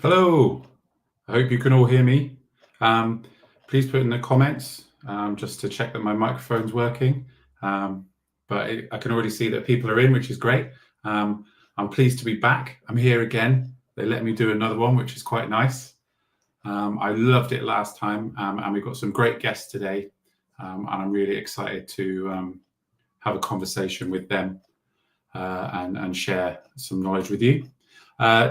Hello, I hope you can all hear me. Please put in the comments just to check that my microphone's working. But I can already see that people are in, which is great. I'm pleased to be back. I'm here again. They let me do another one, which is quite nice. I loved it last time, and we've got some great guests today. And I'm really excited to have a conversation with them and share some knowledge with you.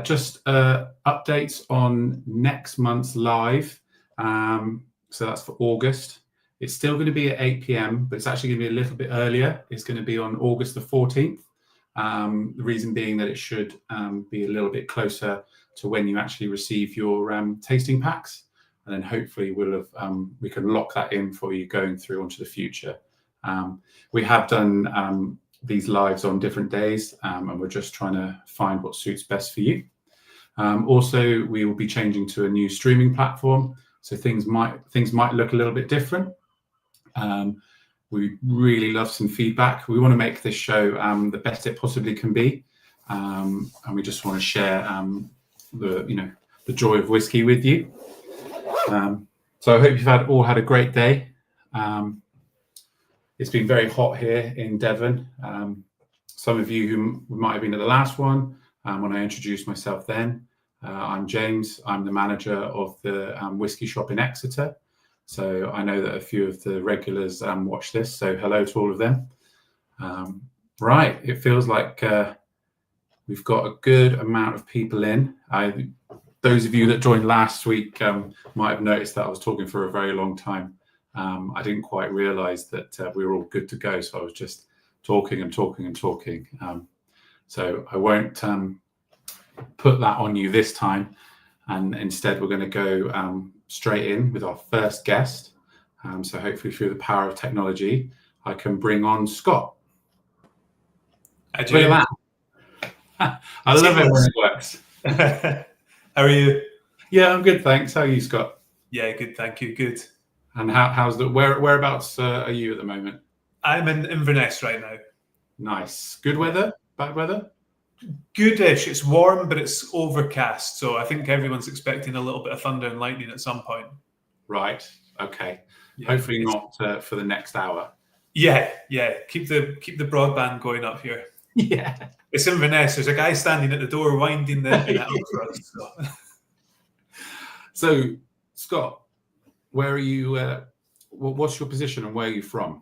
Just updates on next month's live. So that's for August. It's still going to be at 8 p.m, but it's actually going to be a little bit earlier. It's going to be on August the 14th. The reason being that it should be a little bit closer to when you actually receive your tasting packs. And then hopefully we can lock that in for you going through onto the future. We have done these lives on different days, and we're just trying to find what suits best for you. Also, we will be changing to a new streaming platform, so things might look a little bit different. We really love some feedback. We want to make this show the best it possibly can be, and we just want to share the joy of whiskey with you. So I hope you've all had a great day. It's been very hot here in Devon. Some of you who might have been at the last one, when I introduced myself then, I'm James. I'm the manager of the whiskey shop in Exeter. So I know that a few of the regulars watch this. So hello to all of them. Right, it feels like we've got a good amount of people in. Those of you that joined last week might have noticed that I was talking for a very long time. I didn't quite realize that we were all good to go, so I was just talking and talking and talking. So I won't put that on you this time, and instead we're going to go straight in with our first guest. So hopefully through the power of technology, I can bring on Scott. Look at that. I love it when it works. How are you? Yeah, I'm good, thanks. How are you, Scott? Yeah, good, thank you. Good. And how's whereabouts are you at the moment? I'm in Inverness right now. Nice. Good weather? Bad weather? Goodish. It's warm, but it's overcast. So I think everyone's expecting a little bit of thunder and lightning at some point. Right. Okay. Yeah, hopefully not for the next hour. Yeah. Keep the broadband going up here. Yeah. It's Inverness. There's a guy standing at the door winding the internet up for us. So, Scott, where are you? What's your position and where are you from?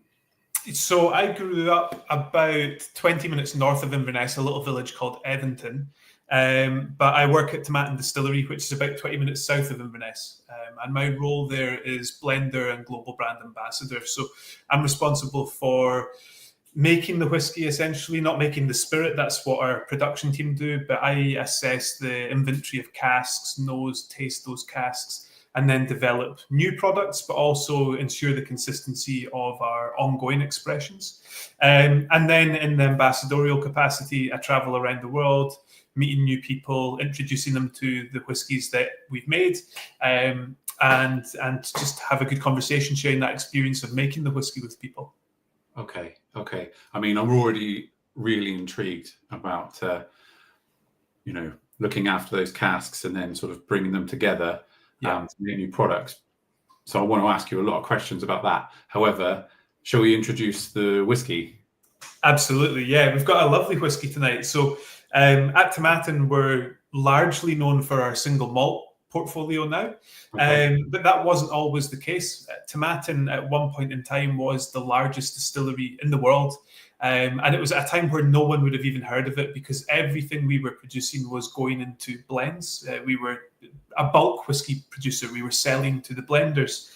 So I grew up about 20 minutes north of Inverness, a little village called Evington. But I work at Tomatin Distillery, which is about 20 minutes south of Inverness. And my role there is blender and global brand ambassador. So I'm responsible for making the whiskey, essentially, not making the spirit. That's what our production team do. But I assess the inventory of casks, taste those casks, and then develop new products, but also ensure the consistency of our ongoing expressions. And then in the ambassadorial capacity, I travel around the world, meeting new people, introducing them to the whiskies that we've made, and just have a good conversation, sharing that experience of making the whiskey with people. Okay. I mean, I'm already really intrigued about, looking after those casks and then sort of bringing them together. To make new products. So I want to ask you a lot of questions about that. However, shall we introduce the whiskey? Absolutely, yeah. We've got a lovely whiskey tonight. So at Tomatin, we're largely known for our single malt portfolio now. Okay. But that wasn't always the case. Tomatin at one point in time was the largest distillery in the world. And it was at a time where no one would have even heard of it because everything we were producing was going into blends. We were a bulk whiskey producer. We were selling to the blenders.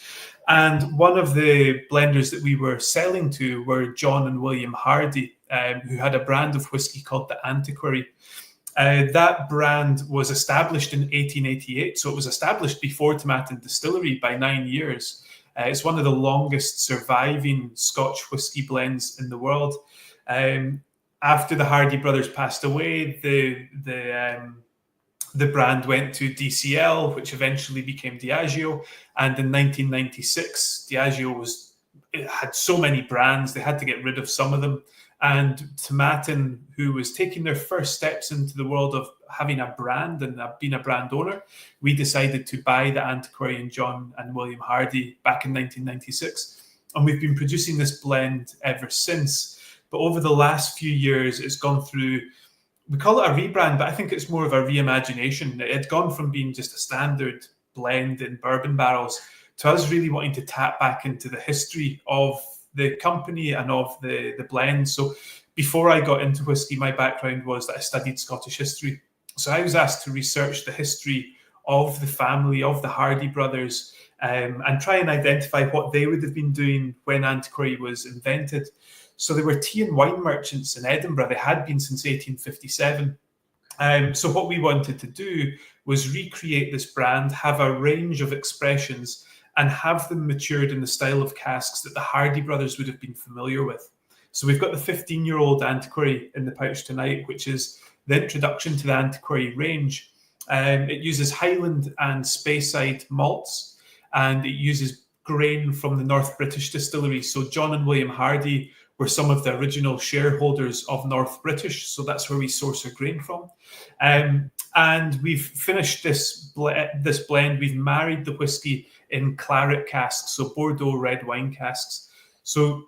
And one of the blenders that we were selling to were John and William Hardy, who had a brand of whiskey called the Antiquary. That brand was established in 1888. So it was established before Tomatin Distillery by 9 years. It's one of the longest surviving Scotch whiskey blends in the world. After the Hardy brothers passed away, the brand went to DCL, which eventually became Diageo. And in 1996, Diageo had so many brands, they had to get rid of some of them. And Tomatin, who was taking their first steps into the world of having a brand and being a brand owner, we decided to buy the Antiquary and John and William Hardy back in 1996. And we've been producing this blend ever since. But over the last few years, it's gone through, we call it a rebrand, but I think it's more of a reimagination. It had gone from being just a standard blend in bourbon barrels to us really wanting to tap back into the history of the company and of the blend. So before I got into whiskey, my background was that I studied Scottish history. So I was asked to research the history of the family, of the Hardy brothers, and try and identify what they would have been doing when Antiquary was invented. So they were tea and wine merchants in Edinburgh. They had been since 1857. So what we wanted to do was recreate this brand, have a range of expressions, and have them matured in the style of casks that the Hardy brothers would have been familiar with. So we've got the 15-year-old Antiquary in the pouch tonight, which is the introduction to the Antiquary range. It uses Highland and Speyside malts, and it uses grain from the North British distillery. So John and William Hardy were some of the original shareholders of North British, so that's where we source our grain from. And we've finished this blend. We've married the whiskey in claret casks, so Bordeaux red wine casks. So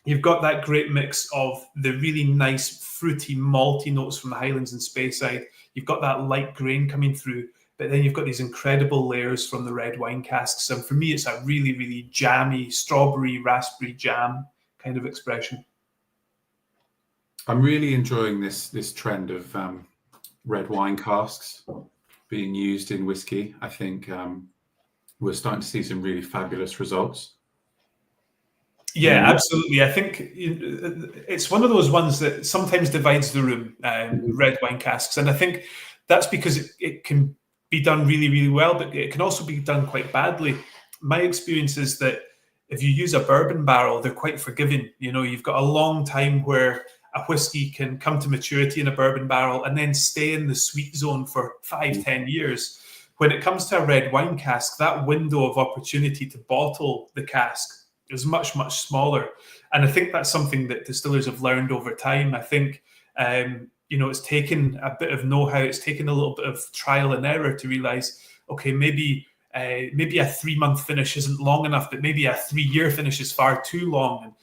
you've got that great mix of the really nice fruity malty notes from the Highlands and Speyside. You've got that light grain coming through, but then you've got these incredible layers from the red wine casks. And for me, it's a really, really jammy strawberry, raspberry jam kind of expression. I'm really enjoying this trend of red wine casks being used in whiskey. I think we're starting to see some really fabulous results. Yeah, absolutely. I think it's one of those ones that sometimes divides the room, red wine casks. And I think that's because it can be done really, really well, but it can also be done quite badly. My experience is that if you use a bourbon barrel, they're quite forgiving. You know, you've got a long time where a whiskey can come to maturity in a bourbon barrel and then stay in the sweet zone for 5-10 years. When it comes to a red wine cask, that window of opportunity to bottle the cask is much, much smaller. And I think that's something that distillers have learned over time. I think, it's taken a bit of know-how. It's taken a little bit of trial and error to realize, okay, maybe a 3-month finish isn't long enough, but maybe a 3-year finish is far too long, and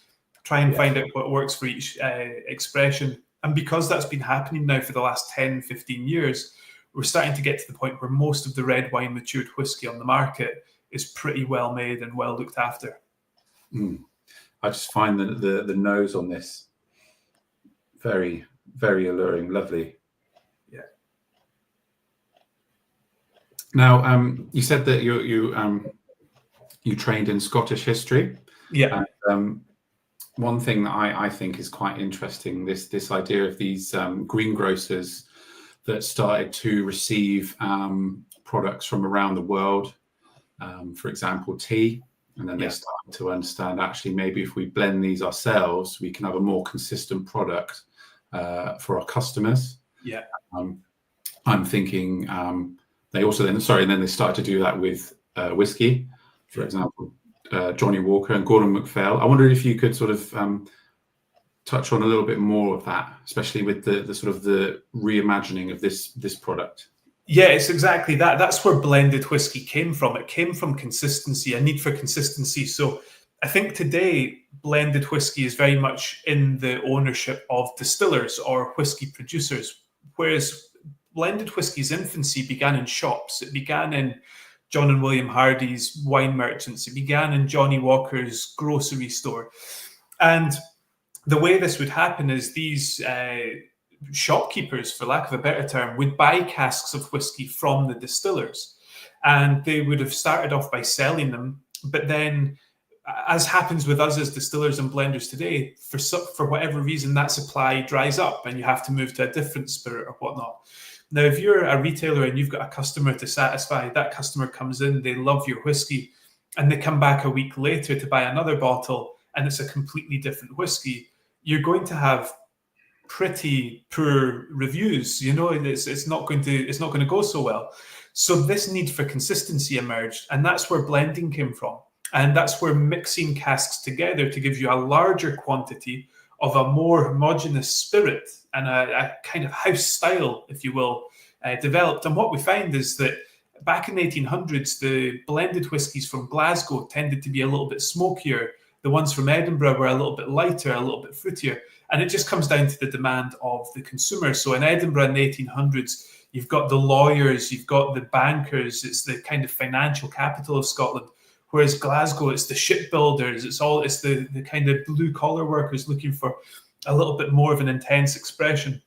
try and find out what works for each expression. And because that's been happening now for the last 10, 15 years, we're starting to get to the point where most of the red wine matured whiskey on the market is pretty well made and well looked after. I just find the nose on this very, very alluring, lovely. Yeah. Now, you said that you trained in Scottish history. Yeah. And, one thing that I think is quite interesting, this idea of these greengrocers that started to receive products from around the world, for example, tea, and then they started to understand, actually, maybe if we blend these ourselves, we can have a more consistent product for our customers. Yeah. I'm thinking they also then they started to do that with whiskey, for example. Johnny Walker and Gordon MacPhail. I wonder if you could sort of touch on a little bit more of that, especially with the sort of the reimagining of this product. Yeah, it's exactly that. That's where blended whiskey came from. It came from consistency, a need for consistency. So I think today blended whiskey is very much in the ownership of distillers or whiskey producers, whereas blended whiskey's infancy began in shops. It began in John and William Hardy's wine merchants. It began in Johnny Walker's grocery store. And the way this would happen is these shopkeepers, for lack of a better term, would buy casks of whiskey from the distillers. And they would have started off by selling them. But then, as happens with us as distillers and blenders today, for whatever reason, that supply dries up and you have to move to a different spirit or whatnot. Now, if you're a retailer and you've got a customer to satisfy, that customer comes in, they love your whiskey, and they come back a week later to buy another bottle, and it's a completely different whiskey, you're going to have pretty poor reviews. You know, it's not going to go so well. So this need for consistency emerged, and that's where blending came from. And that's where mixing casks together to give you a larger quantity of a more homogenous spirit and a kind of house style, if you will, developed. And what we find is that back in the 1800s, the blended whiskies from Glasgow tended to be a little bit smokier. The ones from Edinburgh were a little bit lighter, a little bit fruitier. And it just comes down to the demand of the consumer. So in Edinburgh in the 1800s, you've got the lawyers, you've got the bankers, it's the kind of financial capital of Scotland. Whereas Glasgow, it's the shipbuilders, it's the kind of blue collar workers looking for a little bit more of an intense expression.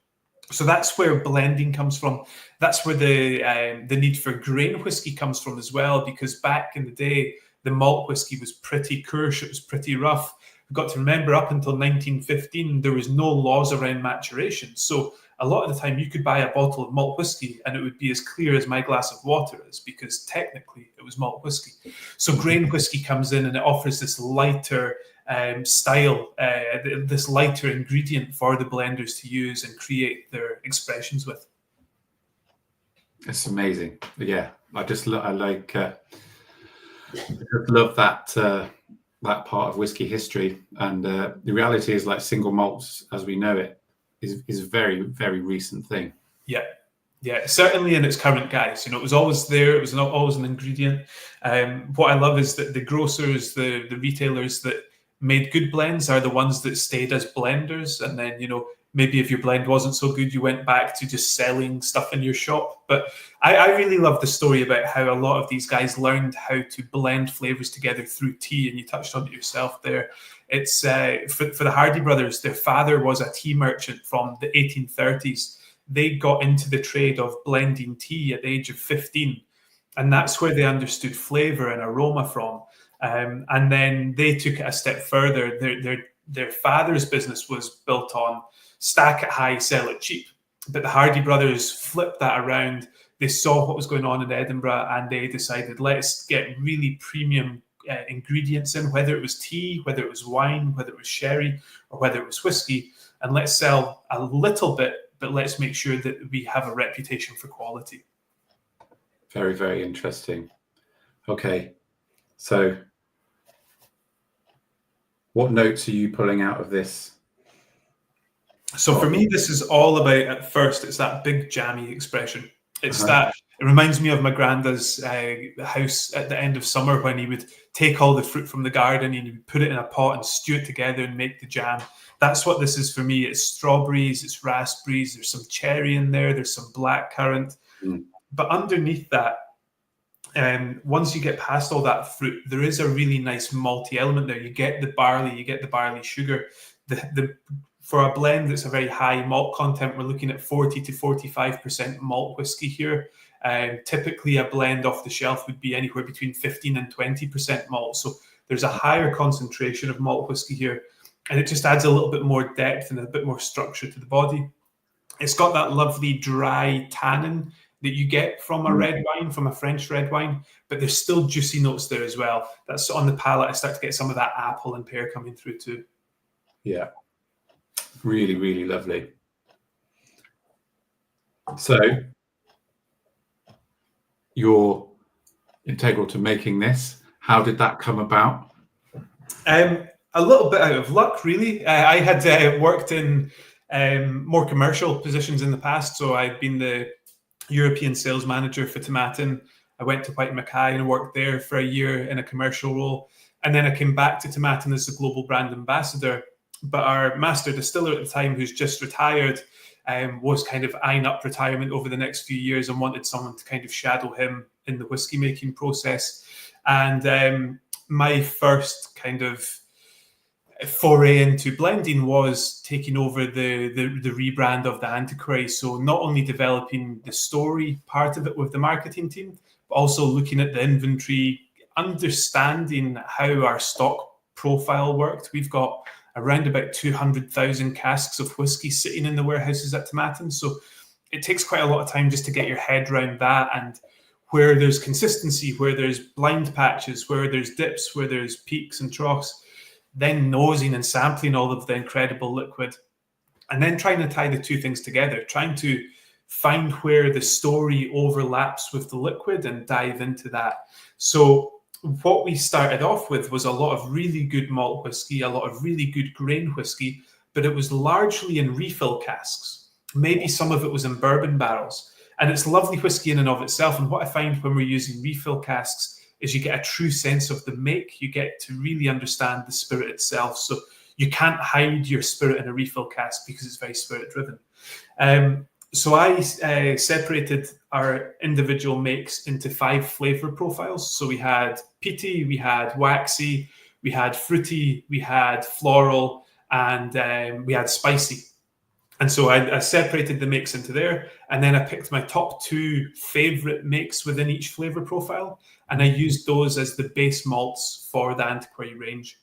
So that's where blending comes from. That's where the need for grain whiskey comes from as well, because back in the day, the malt whiskey was pretty coarse, it was pretty rough. We've got to remember up until 1915, there was no laws around maturation. So a lot of the time you could buy a bottle of malt whiskey and it would be as clear as my glass of water is, because technically it was malt whiskey. So grain whiskey comes in and it offers this lighter style, this lighter ingredient for the blenders to use and create their expressions with. It's amazing. Yeah, I just love that that part of whiskey history, and the reality is, like, single malts as we know it is a very, very recent thing. Yeah, certainly in its current guise. You know, it was always there. It was not always an ingredient. What I love is that the grocers, the retailers that made good blends are the ones that stayed as blenders. And then, you know, maybe if your blend wasn't so good, you went back to just selling stuff in your shop. But I really love the story about how a lot of these guys learned how to blend flavors together through tea. And you touched on it yourself there. It's for the Hardy brothers, their father was a tea merchant from the 1830s. They got into the trade of blending tea at the age of 15. And that's where they understood flavor and aroma from. And then they took it a step further. Their father's business was built on stack it high, sell it cheap. But the Hardy brothers flipped that around. They saw what was going on in Edinburgh and they decided, let's get really premium ingredients in, whether it was tea, whether it was wine, whether it was sherry, or whether it was whiskey, and let's sell a little bit, but let's make sure that we have a reputation for quality. Very, very interesting. Okay, so what notes are you pulling out of this? So for me, this is all about, at first, it's that big jammy expression. It's that, it reminds me of my granddad's house at the end of summer when he would take all the fruit from the garden and he would put it in a pot and stew it together and make the jam. That's what this is for me. It's strawberries, it's raspberries, there's some cherry in there, there's some blackcurrant. But underneath that, once you get past all that fruit, there is a really nice malty element there. You get the barley sugar. For a blend that's a very high malt content, we're looking at 40 to 45% malt whiskey here. Typically, a blend off the shelf would be anywhere between 15 and 20% malt. So there's a higher concentration of malt whiskey here. And it just adds a little bit more depth and a bit more structure to the body. It's got that lovely dry tannin that you get from a red wine, from a French red wine, but there's still juicy notes there as well. That's on the palate. I start to get some of that apple and pear coming through too. Yeah, really, really lovely. So you're integral to making this. How did that come about? A little bit out of luck, really. I had worked in more commercial positions in the past. So I'd been the European sales manager for Tomatin. I went to White Mackay and worked there for a year in a commercial role. And then I came back to Tomatin as the global brand ambassador. But our master distiller at the time, who's just retired, was kind of eyeing up retirement over the next few years and wanted someone to kind of shadow him in the whiskey making process. And my first kind of foray into blending was taking over the rebrand of the Antiquary. So not only developing the story part of it with the marketing team, but also looking at the inventory, understanding how our stock profile worked. We've got around about 200,000 casks of whiskey sitting in the warehouses at Tomatin. So it takes quite a lot of time just to get your head around that, and where there's consistency, where there's blind patches, where there's dips, where there's peaks and troughs, then nosing and sampling all of the incredible liquid, and then trying to tie the two things together, trying to find where the story overlaps with the liquid and dive into that. So what we started off with was a lot of really good malt whiskey, a lot of really good grain whiskey, but it was largely in refill casks. Maybe some of it was in bourbon barrels. And it's lovely whiskey in and of itself. And what I find when we're using refill casks is you get a true sense of the make. You get to really understand the spirit itself. So you can't hide your spirit in a refill cask because it's very spirit driven. So I separated our individual makes into 5 flavor profiles. So we had peaty, we had waxy, we had fruity, we had floral, and we had spicy. And so I separated the makes into there, and then I picked my top 2 favorite makes within each flavor profile, and I used those as the base malts for the Antiquary range.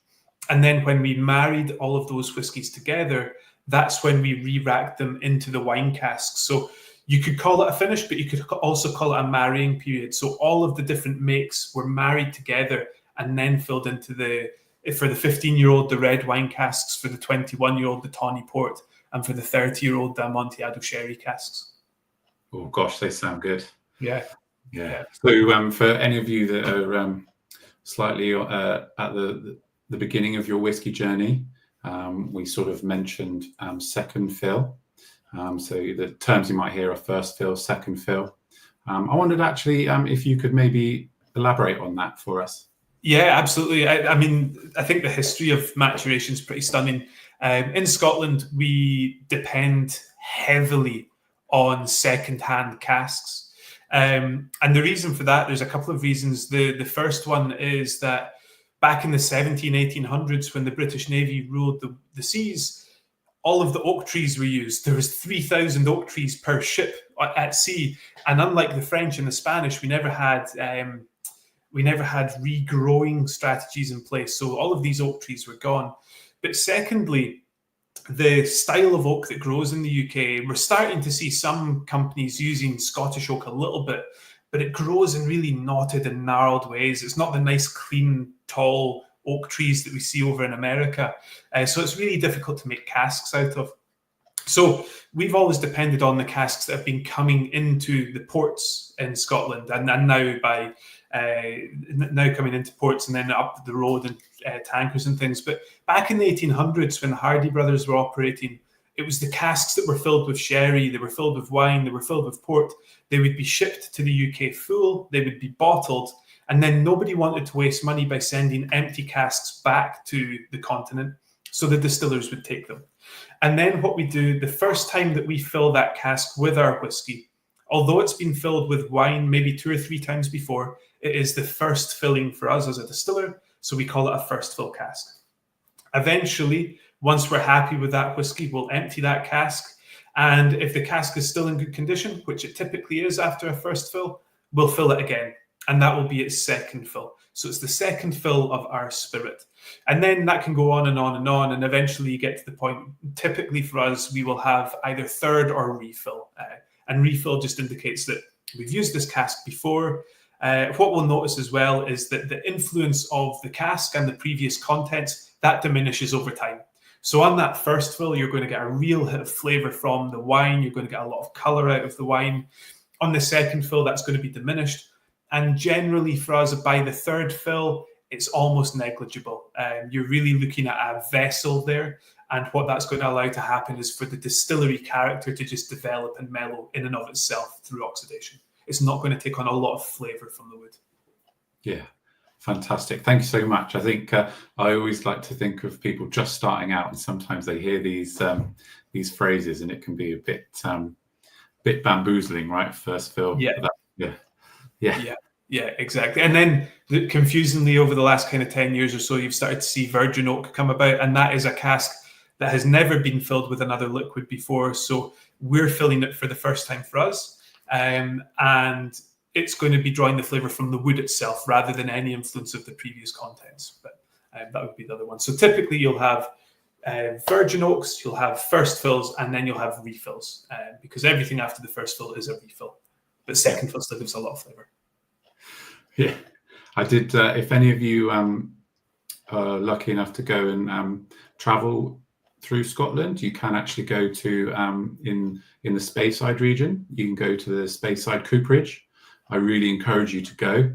And then when we married all of those whiskies together, that's when we re-racked them into the wine casks. So you could call it a finish, but you could also call it a marrying period. So all of the different makes were married together and then filled into for the 15-year-old, the red wine casks, for the 21-year-old, the tawny port, and for the 30-year-old, the Amontillado sherry casks. Oh gosh, they sound good. Yeah. So for any of you that are slightly at the beginning of your whiskey journey, we sort of mentioned second fill. So the terms you might hear are first fill, second fill. I wondered actually if you could maybe elaborate on that for us. Yeah, absolutely. I mean, I think the history of maturation is pretty stunning. In Scotland, we depend heavily on second-hand casks. And the reason for that, there's a couple of reasons. The first one is that back in the 1800s, when the British Navy ruled the seas, all of the oak trees were used. There was 3,000 oak trees per ship at sea. And unlike the French and the Spanish, we never had regrowing strategies in place. So all of these oak trees were gone. But secondly, the style of oak that grows in the UK, we're starting to see some companies using Scottish oak a little bit, but it grows in really knotted and gnarled ways. It's not the nice, clean, tall oak trees that we see over in America. So it's really difficult to make casks out of. So we've always depended on the casks that have been coming into the ports in Scotland, and now coming into ports and then up the road and tankers and things. But back in the 1800s, when the Hardy brothers were operating, it was the casks that were filled with sherry, they were filled with wine, they were filled with port. They would be shipped to the UK full, they would be bottled, and then nobody wanted to waste money by sending empty casks back to the continent, so the distillers would take them. And then what we do, the first time that we fill that cask with our whiskey, although it's been filled with wine maybe 2 or 3 times before, it is the first filling for us as a distiller, so we call it a first fill cask. Eventually, once we're happy with that whiskey, we'll empty that cask, and if the cask is still in good condition, which it typically is after a first fill, we'll fill it again, and that will be its second fill. So it's the second fill of our spirit. And then that can go on and on and on, and eventually you get to the point, typically for us, we will have either third or refill. And refill just indicates that we've used this cask before. What we'll notice as well is that the influence of the cask and the previous contents, that diminishes over time. So on that first fill, you're going to get a real hit of flavour from the wine. You're going to get a lot of colour out of the wine. On the second fill, that's going to be diminished. And generally for us, by the third fill, it's almost negligible. You're really looking at a vessel there. And what that's going to allow to happen is for the distillery character to just develop and mellow in and of itself through oxidation. It's not going to take on a lot of flavour from the wood. Yeah, fantastic. Thank you so much. I think I always like to think of people just starting out, and sometimes they hear these phrases, and it can be a bit bamboozling, right? First fill. Yeah, exactly. And then confusingly, over the last kind of 10 years or so, you've started to see virgin oak come about, and that is a cask that has never been filled with another liquid before. So we're filling it for the first time for us. And it's going to be drawing the flavour from the wood itself rather than any influence of the previous contents. But that would be the other one. So typically you'll have virgin oaks, you'll have first fills, and then you'll have refills, because everything after the first fill is a refill. But second fill still gives a lot of flavour. Yeah, I did. If any of you are lucky enough to go and travel through Scotland, you can actually go to in the Speyside region. You can go to the Speyside cooperage. I really encourage you to go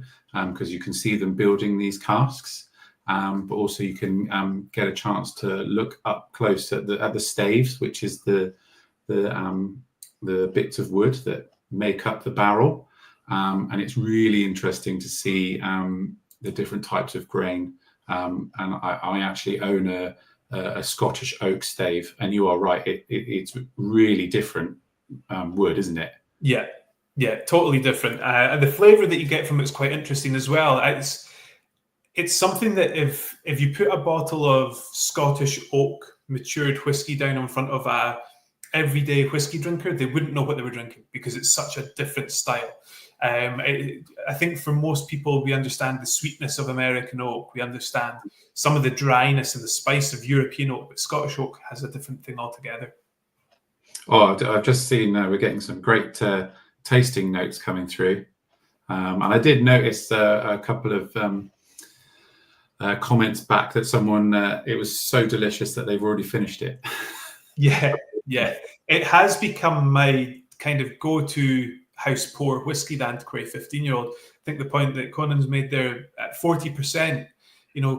because you can see them building these casks. but also you can get a chance to look up close at the staves, which is the bits of wood that make up the barrel, and it's really interesting to see the different types of grain. And I actually own a Scottish oak stave, and you are right, it's really different wood, isn't it? Yeah, totally different. And the flavour that you get from it's quite interesting as well. It's something that if you put a bottle of Scottish oak matured whiskey down in front of a everyday whiskey drinker, they wouldn't know what they were drinking because it's such a different style. I think for most people, we understand the sweetness of American oak. We understand some of the dryness and the spice of European oak, but Scottish oak has a different thing altogether. Oh, I've just seen we're getting some great tasting notes coming through. And I did notice a couple of comments back that someone, it was so delicious that they've already finished it. Yeah. It has become my kind of go-to house pour whiskey, the Antiquary 15-year-old. I think the point that Conan's made there at 40%,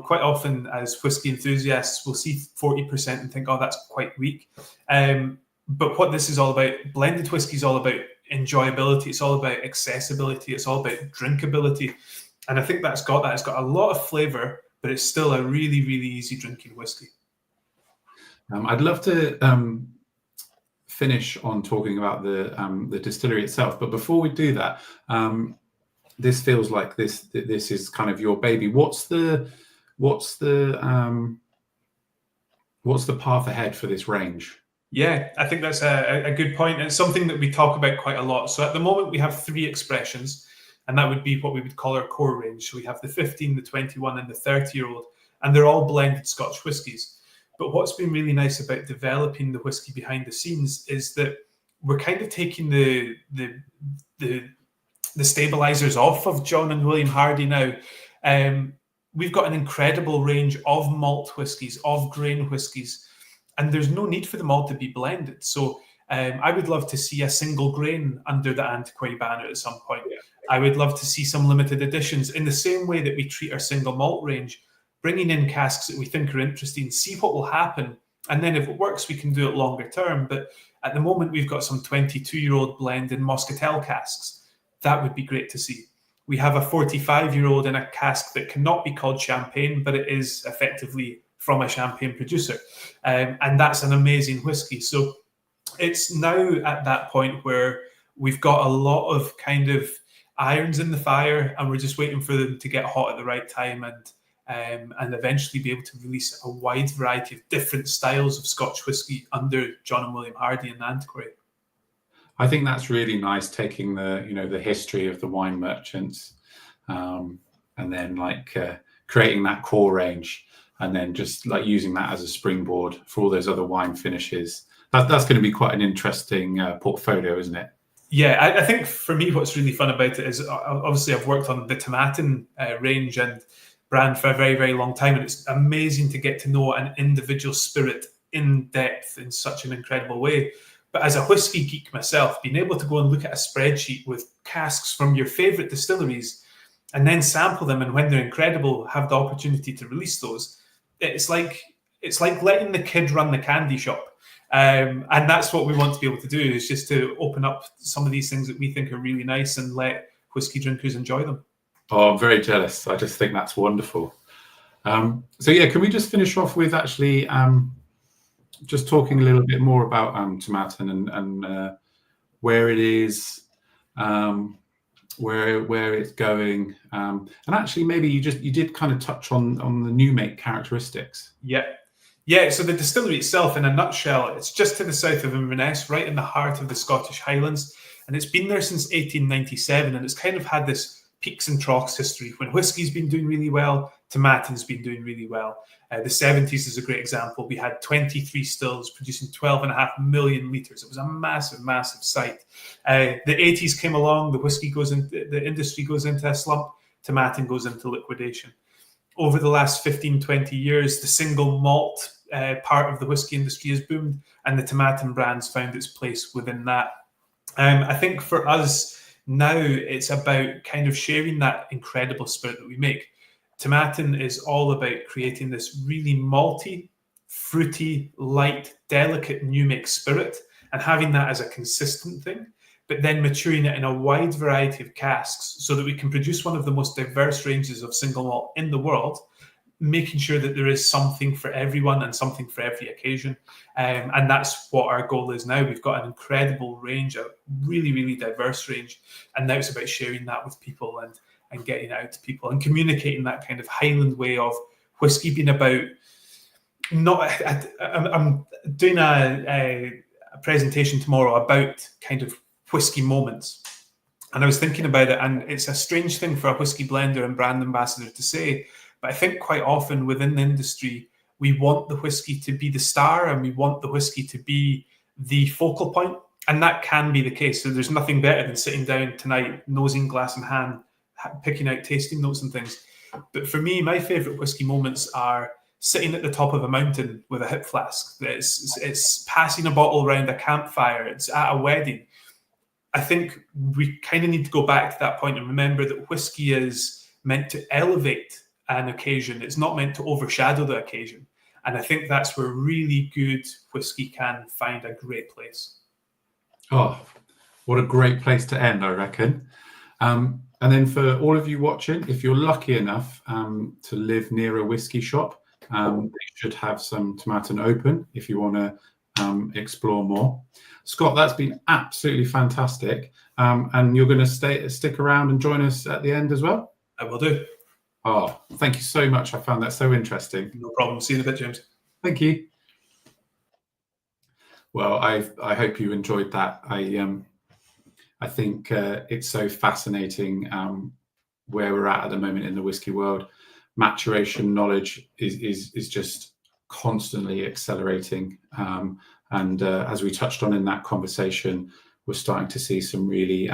quite often as whiskey enthusiasts, we'll see 40% and think, oh, that's quite weak. But what this is all about, blended whiskey is all about enjoyability. It's all about accessibility. It's all about drinkability. And I think that's got that. It's got a lot of flavour, but it's still a really, really easy drinking whiskey. I'd love to finish on talking about the distillery itself, but before we do that, this feels like this is kind of your baby. What's the path ahead for this range? Yeah, I think that's a good point. It's something that we talk about quite a lot. So at the moment, we have 3 expressions, and that would be what we would call our core range. So we have the 15, the 21, and the 30-year-old, and they're all blended Scotch whiskies. But what's been really nice about developing the whiskey behind the scenes is that we're kind of taking the stabilizers off of John and William Hardy now. We've got an incredible range of malt whiskies, of grain whiskies, and there's no need for them all to be blended. So I would love to see a single grain under the Antiquary banner at some point. Yeah. I would love to see some limited editions in the same way that we treat our single malt range, bringing in casks that we think are interesting, see what will happen. And then if it works, we can do it longer term. But at the moment, we've got some 22-year-old blend in Moscatel casks. That would be great to see. We have a 45-year-old in a cask that cannot be called champagne, but it is effectively from a champagne producer. And that's an amazing whiskey. So it's now at that point where we've got a lot of kind of irons in the fire, and we're just waiting for them to get hot at the right time and eventually be able to release a wide variety of different styles of Scotch whiskey under John and William Hardy and the Antiquary. I think that's really nice, taking the history of the wine merchants, and then creating that core range, and then just using that as a springboard for all those other wine finishes. That's going to be quite an interesting portfolio, isn't it? Yeah, I think for me, what's really fun about it is obviously I've worked on the Tomatin range and brand for a very, very long time, and it's amazing to get to know an individual spirit in depth in such an incredible way. But as a whiskey geek myself, being able to go and look at a spreadsheet with casks from your favorite distilleries and then sample them, and when they're incredible, have the opportunity to release those, it's like letting the kid run the candy shop. And that's what we want to be able to do, is just to open up some of these things that we think are really nice and let whiskey drinkers enjoy them. Oh, I'm very jealous. I just think that's wonderful. So yeah, can we just finish off with actually just talking a little bit more about Tomatin and where it is, where it's going, and actually maybe you did kind of touch on the new make characteristics. Yeah. So the distillery itself, in a nutshell, it's just to the south of Inverness, right in the heart of the Scottish Highlands, and it's been there since 1897, and it's kind of had this peaks and troughs history. When whiskey's been doing really well, Tomatin's been doing really well. The 70s is a great example. We had 23 stills producing 12.5 million litres. It was a massive, massive site. The 80s came along, the industry goes into a slump, Tomatin goes into liquidation. Over the last 15, 20 years, the single malt part of the whiskey industry has boomed, and the Tomatin brand's found its place within that. I think for us now, it's about kind of sharing that incredible spirit that we make. Tomatin is all about creating this really malty, fruity, light, delicate new make spirit and having that as a consistent thing, but then maturing it in a wide variety of casks so that we can produce one of the most diverse ranges of single malt in the world, making sure that there is something for everyone and something for every occasion. And that's what our goal is now. We've got an incredible range, a really, really diverse range. And now it's about sharing that with people and getting it out to people and communicating that kind of Highland way of whiskey being about not... I'm doing a presentation tomorrow about kind of whiskey moments. And I was thinking about it, and it's a strange thing for a whiskey blender and brand ambassador to say, but I think quite often within the industry, we want the whiskey to be the star and we want the whiskey to be the focal point. And that can be the case. So there's nothing better than sitting down tonight, nosing glass in hand, picking out tasting notes and things. But for me, my favourite whiskey moments are sitting at the top of a mountain with a hip flask. It's passing a bottle around a campfire. It's at a wedding. I think we kind of need to go back to that point and remember that whiskey is meant to elevate an occasion. It's not meant to overshadow the occasion. And I think that's where really good whiskey can find a great place. Oh, what a great place to end, I reckon. And then for all of you watching, if you're lucky enough to live near a whiskey shop, they should have some Tomatin open if you want to explore more. Scott, that's been absolutely fantastic. And you're going to stick around and join us at the end as well? I will do. Oh, thank you so much. I found that so interesting. No problem. See you in a bit, James. Thank you. Well, I hope you enjoyed that. I think it's so fascinating where we're at the moment in the whiskey world. Maturation knowledge is just constantly accelerating. And as we touched on in that conversation, we're starting to see some really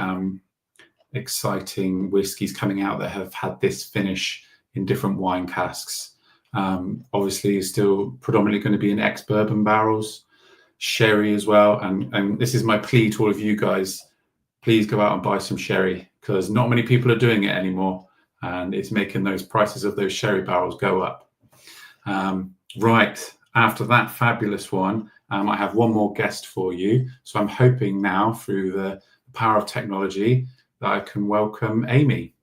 exciting whiskies coming out that have had this finish in different wine casks. Obviously, it's still predominantly going to be in ex-bourbon barrels, sherry as well. And this is my plea to all of you guys. Please go out and buy some sherry because not many people are doing it anymore. And it's making those prices of those sherry barrels go up. Right, after that fabulous one, I have one more guest for you. So I'm hoping now through the power of technology that I can welcome Amy.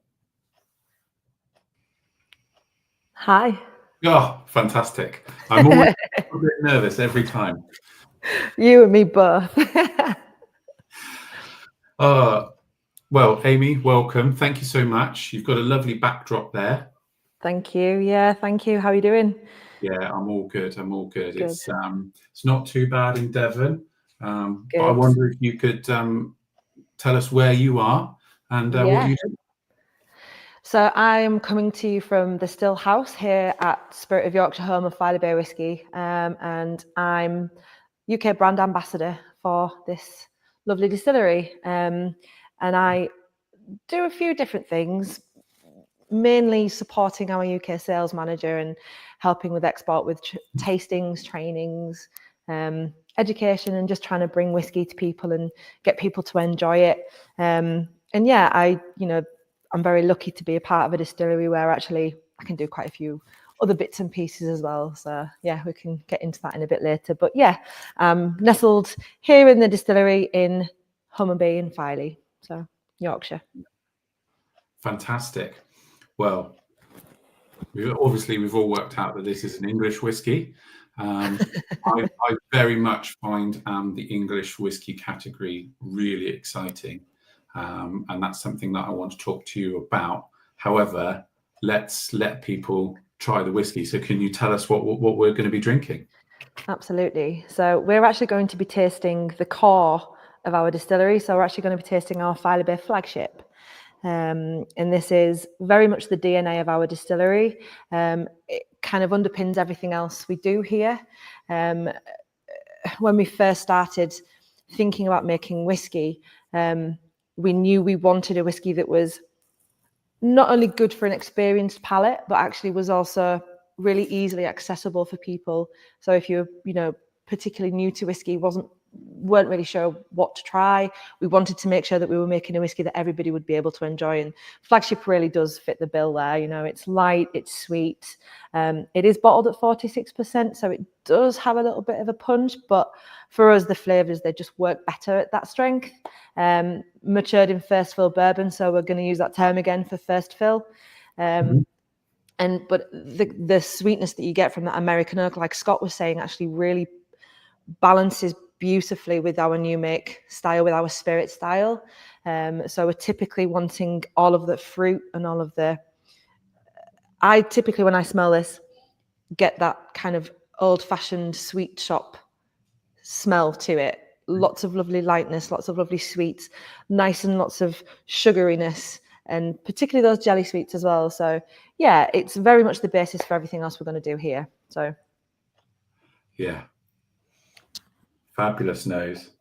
Hi. Oh, fantastic. I'm always a bit nervous every time. You and me both. Well, Amy, welcome. Thank you so much. You've got a lovely backdrop there. Thank you. Yeah, thank you. How are you doing? Yeah, I'm all good. Good. It's not too bad in Devon. But I wonder if you could tell us where you are and what you do. So I'm coming to you from the Still House here at Spirit of Yorkshire, home of Filey Bay Whisky, and I'm UK brand ambassador for this lovely distillery. And I do a few different things, mainly supporting our UK sales manager and helping with export with tastings, trainings, education, and just trying to bring whiskey to people and get people to enjoy it. And yeah, I'm very lucky to be a part of a distillery where actually I can do quite a few other bits and pieces as well. So yeah, we can get into that in a bit later. But yeah, nestled here in the distillery in Hummerby and Filey, so Yorkshire. Fantastic. Well, we've all worked out that this is an English whiskey. I very much find the English whiskey category really exciting. And that's something that I want to talk to you about. However, let's let people try the whiskey. So can you tell us what we're going to be drinking? Absolutely. So we're actually going to be tasting the core of our distillery. So we're actually going to be tasting our Filey Bay flagship. And this is very much the DNA of our distillery. It kind of underpins everything else we do here. When we first started thinking about making whiskey, we knew we wanted a whiskey that was not only good for an experienced palate, but actually was also really easily accessible for people. So if you're, particularly new to whiskey, wasn't weren't really sure what to try. We wanted to make sure that we were making a whiskey that everybody would be able to enjoy, and Flagship really does fit the bill there. You know, it's light, it's sweet. It is bottled at 46%, so it does have a little bit of a punch, but for us, the flavors, they just work better at that strength. Matured in first fill bourbon, so we're going to use that term again for first fill. But the sweetness that you get from that American oak, like Scott was saying, actually really balances beautifully with our new make style, with our spirit style. So we're typically wanting all of the fruit and all of the... I typically, when I smell this, get that kind of old-fashioned sweet shop smell to it. Lots of lovely lightness, lots of lovely sweets, nice and lots of sugariness, and particularly those jelly sweets as well. So yeah, it's very much the basis for everything else we're going to do here. So yeah, fabulous nose.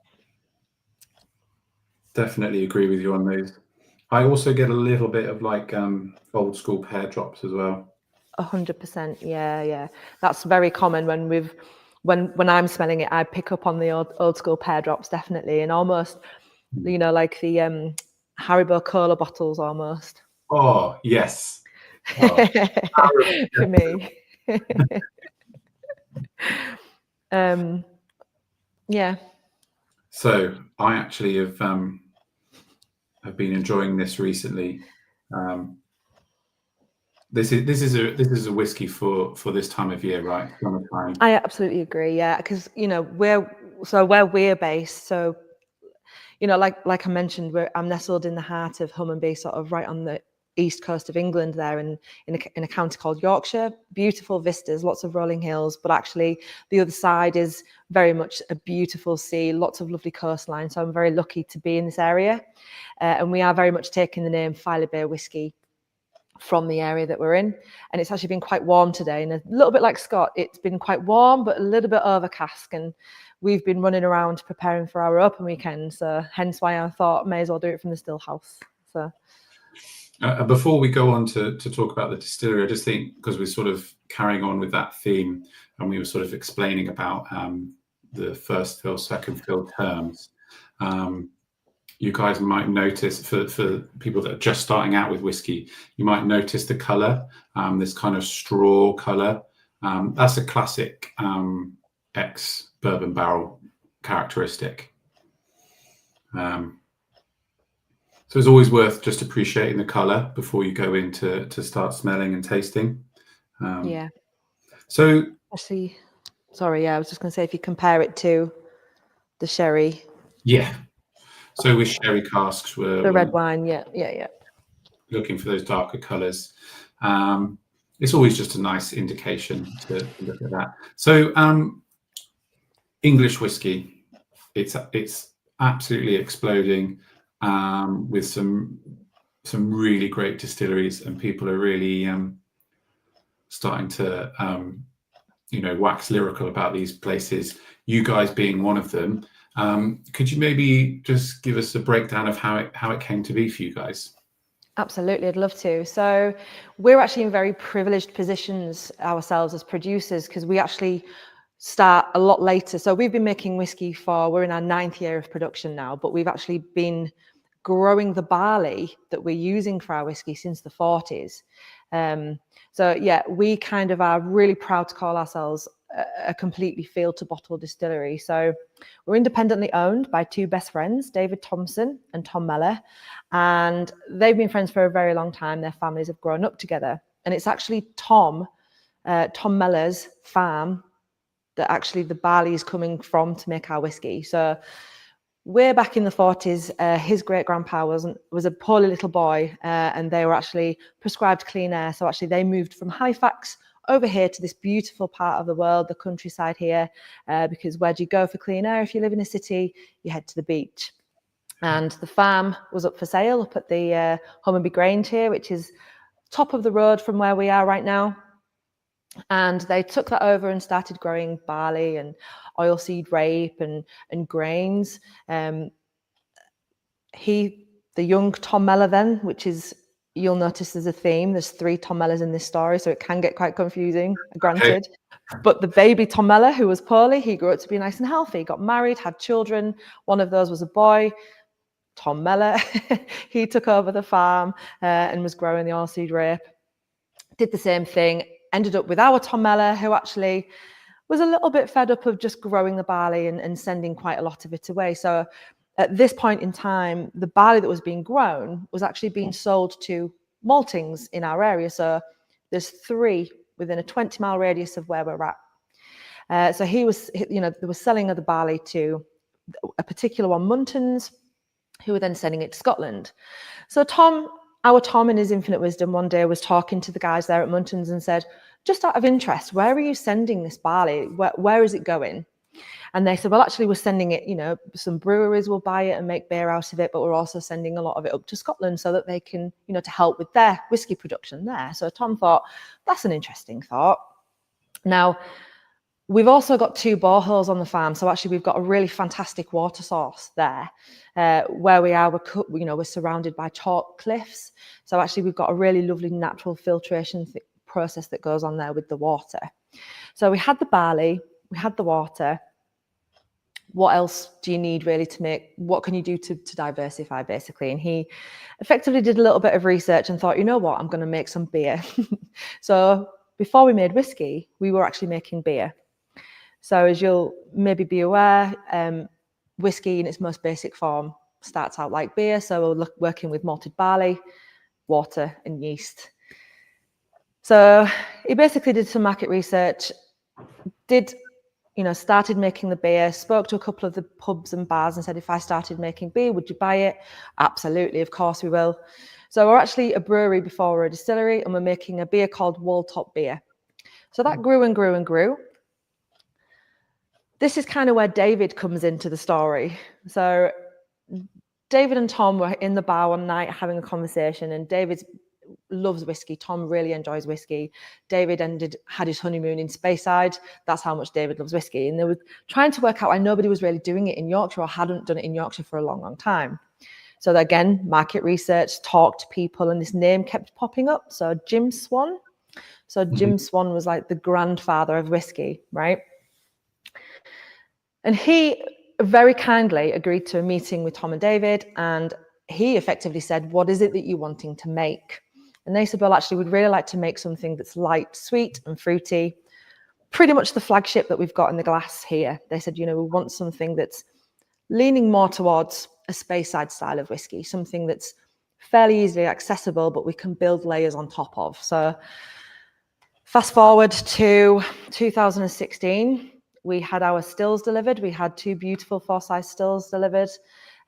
Definitely agree with you on those. I also get a little bit of like old school pear drops as well. 100%, yeah. That's very common when I'm smelling it. I pick up on the old school pear drops, definitely, and almost, you know, like the Haribo cola bottles almost. Oh yes, for me. Yeah. So I actually have been enjoying this recently. This is a whiskey for this time of year, right? Summertime. I absolutely agree. Yeah, because you know where we're based. So you know, like I mentioned, I'm nestled in the heart of Hummonby, sort of right on the east coast of England there, in a county called Yorkshire. Beautiful vistas, lots of rolling hills, but actually the other side is very much a beautiful sea, lots of lovely coastline. So I'm very lucky to be in this area, and we are very much taking the name Filey Bay Whiskey from the area that we're in. And it's actually been quite warm today, and a little bit like Scott, it's been quite warm but a little bit overcast, and we've been running around preparing for our open weekend, so hence why I thought may as well do it from the still house. So before we go on to talk about the distillery, I just think, because we're sort of carrying on with that theme, and we were sort of explaining about the first fill, second fill terms, you guys might notice, for people that are just starting out with whiskey, you might notice the color, this kind of straw color. That's a classic ex bourbon barrel characteristic. So it's always worth just appreciating the color before you go in to start smelling and tasting. yeah. So Actually, sorry, yeah, I was just going to say, if you compare it to the sherry. Yeah. So with sherry casks, The red wine, yeah. looking for those darker colors. It's always just a nice indication to look at that. So English whiskey, it's absolutely exploding, with some really great distilleries, and people are really starting to wax lyrical about these places, you guys being one of them. Could you maybe just give us a breakdown of how it came to be for you guys? Absolutely, I'd love to. So we're actually in very privileged positions ourselves as producers, because we actually start a lot later. So we've been making whiskey we're in our 9th year of production now, but we've actually been growing the barley that we're using for our whiskey since the 40s. So yeah, we kind of are really proud to call ourselves a completely field to bottle distillery. So we're independently owned by 2 best friends, David Thompson and Tom Meller, and they've been friends for a very long time. Their families have grown up together, and it's actually Tom Meller's farm that actually the barley is coming from to make our whiskey. So way back in the 40s, his great-grandpa was a poorly little boy, and they were actually prescribed clean air. So actually they moved from Halifax over here to this beautiful part of the world, the countryside here, because where do you go for clean air? If you live in a city, you head to the beach. And the farm was up for sale up at the Hummonby Grange here, which is top of the road from where we are right now. And they took that over and started growing barley and oilseed rape and grains. The young Tom Meller then, which is, you'll notice there's a theme. There's 3 Tom Mellers in this story, so it can get quite confusing, granted. But the baby Tomella, who was poorly, he grew up to be nice and healthy, got married, had children. One of those was a boy, Tom Mellor. He took over the farm and was growing the oilseed rape. Did the same thing, ended up with our Tom Mellor, who actually was a little bit fed up of just growing the barley and sending quite a lot of it away. So at this point in time, the barley that was being grown was actually being sold to maltings in our area. So there's 3 within a 20-mile radius of where we're at. So he was, they were selling the barley to a particular one, Muntons, who were then sending it to Scotland. So our Tom in his infinite wisdom one day was talking to the guys there at Muntons and said, just out of interest, where are you sending this barley? Where is it going? And they said, well, actually, we're sending it, some breweries will buy it and make beer out of it, but we're also sending a lot of it up to Scotland so that they can, to help with their whiskey production there. So Tom thought, that's an interesting thought. Now, we've also got 2 boreholes on the farm. So actually, we've got a really fantastic water source there. Where we are, we're surrounded by chalk cliffs. So actually, we've got a really lovely natural filtration process that goes on there with the water. So we had the barley, we had the water. What else do you need really what can you do to diversify, basically? And he effectively did a little bit of research and thought, you know what, I'm going to make some beer. So before we made whiskey, we were actually making beer. So as you'll maybe be aware, whiskey in its most basic form starts out like beer. So we're working with malted barley, water and yeast. So he basically did some market research, started making the beer, spoke to a couple of the pubs and bars and said, if I started making beer, would you buy it? Absolutely, of course we will. So we're actually a brewery before we're a distillery, and we're making a beer called Wall Top Beer. So that grew and grew and grew. This is kind of where David comes into the story. So David and Tom were in the bar one night having a conversation, and David loves whiskey. Tom really enjoys whiskey. David had his honeymoon in Speyside. That's how much David loves whiskey. And they were trying to work out why nobody was really doing it in Yorkshire or hadn't done it in Yorkshire for a long, long time. So again, market research, talked to people, and this name kept popping up. So Jim Swan. So Jim Swan was like the grandfather of whiskey, right? And he very kindly agreed to a meeting with Tom and David, and he effectively said, what is it that you're wanting to make? And they said, well, actually, we'd really like to make something that's light, sweet and fruity, pretty much the flagship that we've got in the glass here. They said, we want something that's leaning more towards a Speyside style of whiskey, something that's fairly easily accessible, but we can build layers on top of. So fast forward to 2016, we had our stills delivered. We had 2 beautiful 4-size stills delivered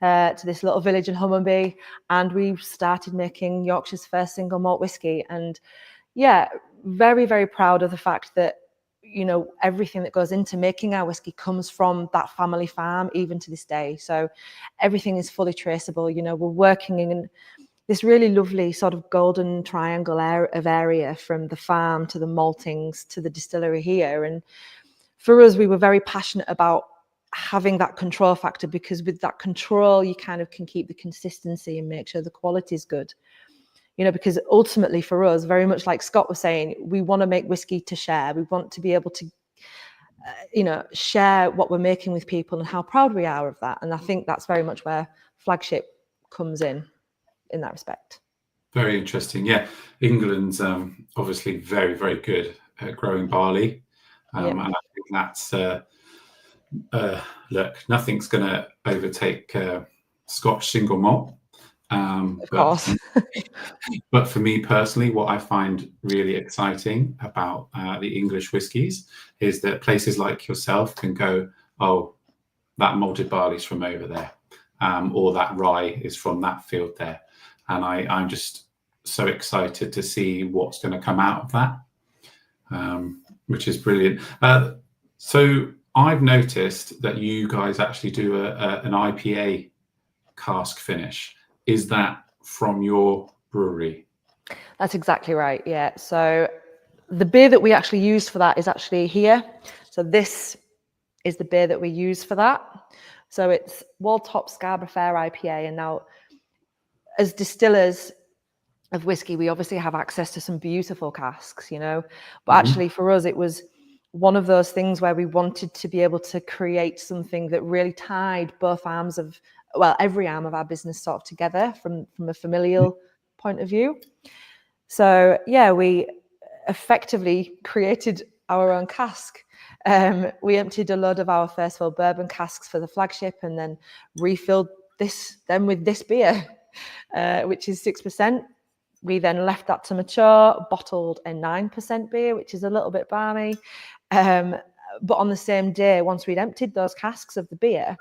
to this little village in Hummonby, and we started making Yorkshire's first single malt whiskey. And yeah, very, very proud of the fact that, everything that goes into making our whiskey comes from that family farm, even to this day. So everything is fully traceable. We're working in this really lovely sort of golden triangle of area, from the farm to the maltings to the distillery here. And for us, we were very passionate about having that control factor, because with that control, you kind of can keep the consistency and make sure the quality is good. Because ultimately for us, very much like Scott was saying, we want to make whiskey to share. We want to be able to, share what we're making with people and how proud we are of that. And I think that's very much where Flagship comes in that respect. Very interesting. Yeah, England's obviously very, very good at growing barley. And I think that's, look, nothing's going to overtake Scotch single malt. Of course. But for me personally, what I find really exciting about the English whiskies is that places like yourself can go, oh, that malted barley's from over there, or that rye is from that field there. And I'm just so excited to see what's going to come out of that, which is brilliant. So I've noticed that you guys actually do an IPA cask finish. Is that from your brewery? That's exactly right, yeah. So the beer that we actually use for that is actually here. So this is the beer that we use for that. So it's Wall Top Scarborough Fair IPA. And now, as distillers of whiskey, we obviously have access to some beautiful casks, But actually for us, it was one of those things where we wanted to be able to create something that really tied both arms of, well, every arm of our business sort of together from a familial point of view. So yeah, we effectively created our own cask. We emptied a load of our first fill bourbon casks for the flagship, and then refilled them with this beer, which is 6%. We then left that to mature, bottled a 9% beer, which is a little bit balmy. But on the same day, once we'd emptied those casks of the beer,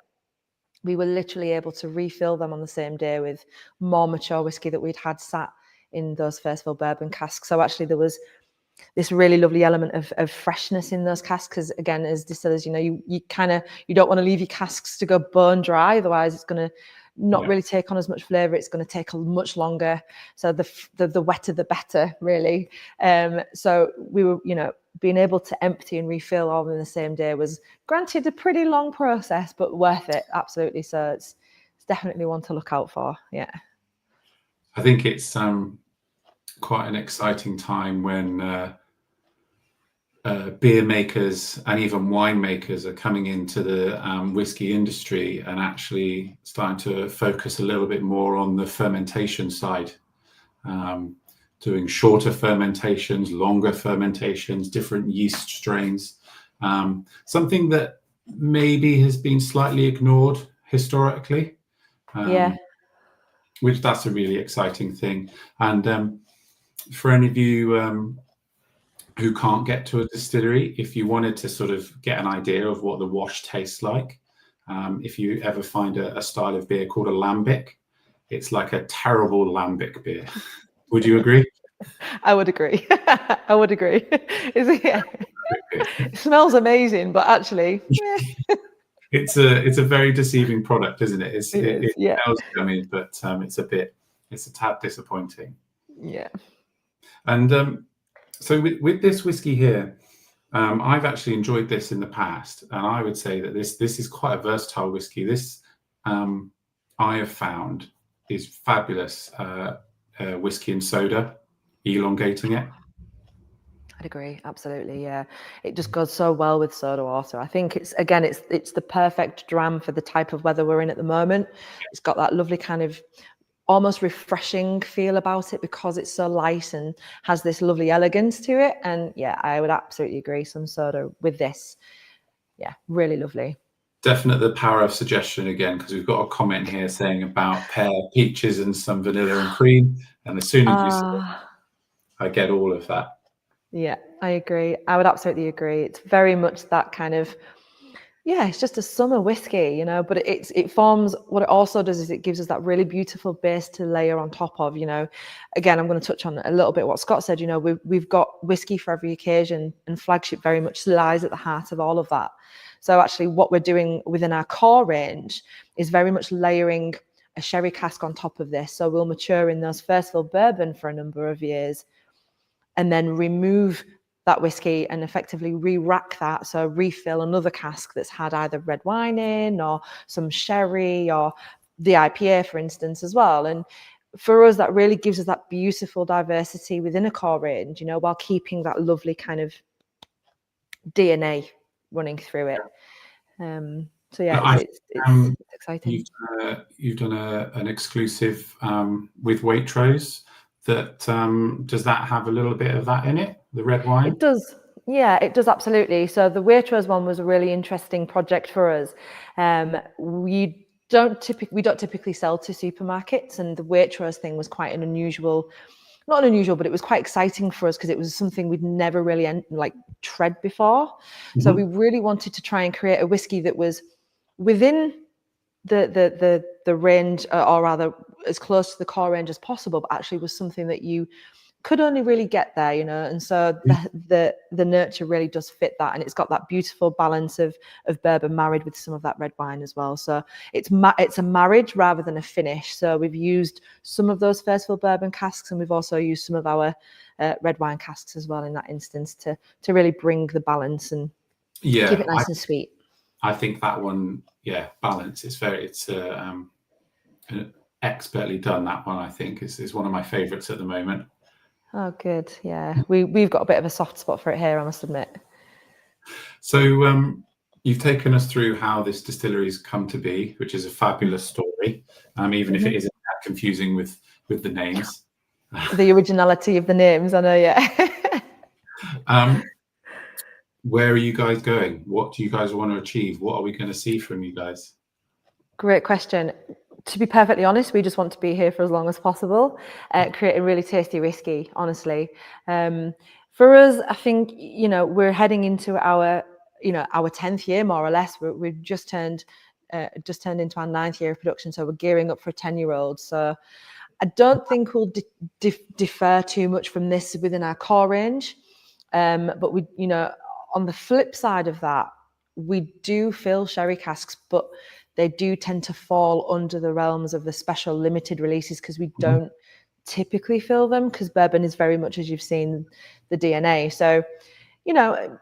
we were literally able to refill them on the same day with more mature whiskey that we'd had sat in those first fill bourbon casks. So actually there was this really lovely element of freshness in those casks, because again, as distillers, you don't want to leave your casks to go bone dry, otherwise it's going to not really take on as much flavor. It's going to take much longer. So the wetter the better, really. So we were, being able to empty and refill all in the same day was, granted, a pretty long process, but worth it, absolutely. So it's definitely one to look out for. Yeah, I think it's quite an exciting time when beer makers and even winemakers are coming into the whiskey industry and actually starting to focus a little bit more on the fermentation side, doing shorter fermentations, longer fermentations, different yeast strains, something that maybe has been slightly ignored historically. Which that's a really exciting thing. And for any of you who can't get to a distillery, if you wanted to sort of get an idea of what the wash tastes like, if you ever find a style of beer called a lambic, it's like a terrible lambic beer. Would you agree? I would agree. I would agree. It smells amazing, but actually, it's a very deceiving product, isn't it? It smells yummy, but it's a tad disappointing. Yeah. And so with this whiskey here, I've actually enjoyed this in the past, and I would say that this is quite a versatile whiskey. This I have found is fabulous whiskey and soda, elongating it. I'd agree, absolutely. Yeah, it just goes so well with soda water. I think it's the perfect dram for the type of weather we're in at the moment. It's got that lovely kind of almost refreshing feel about it because it's so light and has this lovely elegance to it. And yeah, I would absolutely agree. Some soda with this. Yeah, really lovely. Definitely the power of suggestion again, because we've got a comment here saying about pear, peaches, and some vanilla and cream. And as soon as you say it, I get all of that. Yeah, I agree. I would absolutely agree. It's very much that kind of, it's just a summer whiskey, but it forms, what it also does is it gives us that really beautiful base to layer on top of, Again, I'm going to touch on a little bit what Scott said, we've got whiskey for every occasion, and flagship very much lies at the heart of all of that. So actually what we're doing within our core range is very much layering a sherry cask on top of this. So we'll mature in those first fill bourbon for a number of years and then remove that whiskey and effectively re-rack that. So refill another cask that's had either red wine in or some sherry or the IPA, for instance, as well. And for us, that really gives us that beautiful diversity within a core range, while keeping that lovely kind of DNA running through it. So yeah, it's exciting. You've done an exclusive with Waitrose. That does that have a little bit of that in it, the red wine? It does. Yeah, it does, absolutely. So the Waitrose one was a really interesting project for us. We don't typically sell to supermarkets, and the Waitrose thing was quite an unusual, not unusual, but it was quite exciting for us because it was something we'd never really tread before. Mm-hmm. So we really wanted to try and create a whiskey that was within the range, or rather as close to the core range as possible, but actually was something that you could only really get there, and so the nurture really does fit that, and it's got that beautiful balance of bourbon married with some of that red wine as well. So it's a marriage rather than a finish. So we've used some of those first fill bourbon casks, and we've also used some of our red wine casks as well in that instance to really bring the balance and keep it nice and sweet. I think that one, balance. It's expertly done. That one, I think, is one of my favourites at the moment. Oh, good. Yeah, we've got a bit of a soft spot for it here, I must admit. So you've taken us through how this distillery's come to be, which is a fabulous story, even if it isn't that confusing with the names. The originality of the names, I know, yeah. Where are you guys going? What do you guys want to achieve? What are we going to see from you guys? Great question. To be perfectly honest, we just want to be here for as long as possible, creating really tasty whiskey, honestly. For us, I think, we're heading into our 10th year, more or less. We've just turned into our 9th year of production, so we're gearing up for a 10-year-old. So I don't think we'll defer too much from this within our core range. But we, on the flip side of that, we do fill sherry casks, but they do tend to fall under the realms of the special limited releases because we don't typically fill them, because bourbon is very much, as you've seen, the DNA. So,